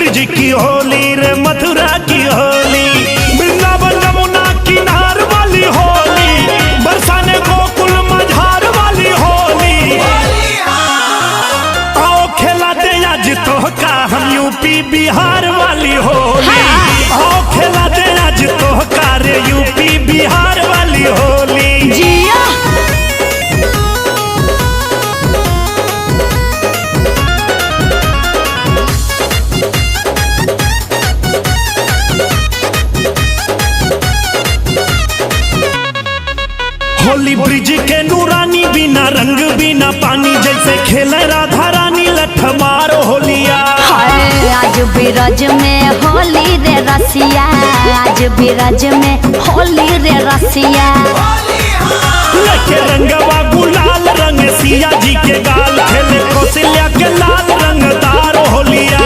Bridge की होली रे मथुरा की होली, वृंदावन यमुना किनार वाली होली, बरसाने गोकुल मझार वाली होली। आओ खिलाते आज तो का हम यूपी बिहार वाली होली। आओ खिलाते आज तो का रे यूपी बिहार वाली होली। जिया होली ब्रिज के नूरानी बिना रंग बिना पानी, जैसे खेले राधा रानी लठमार होलिया। आज बिरज में होली रे रसिया, आज बिरज में होली रे रसिया। लेके रंगवा गुलाल रंग सिया जी के गाल, खेले कौशल्या के लाल रंगदार होलिया।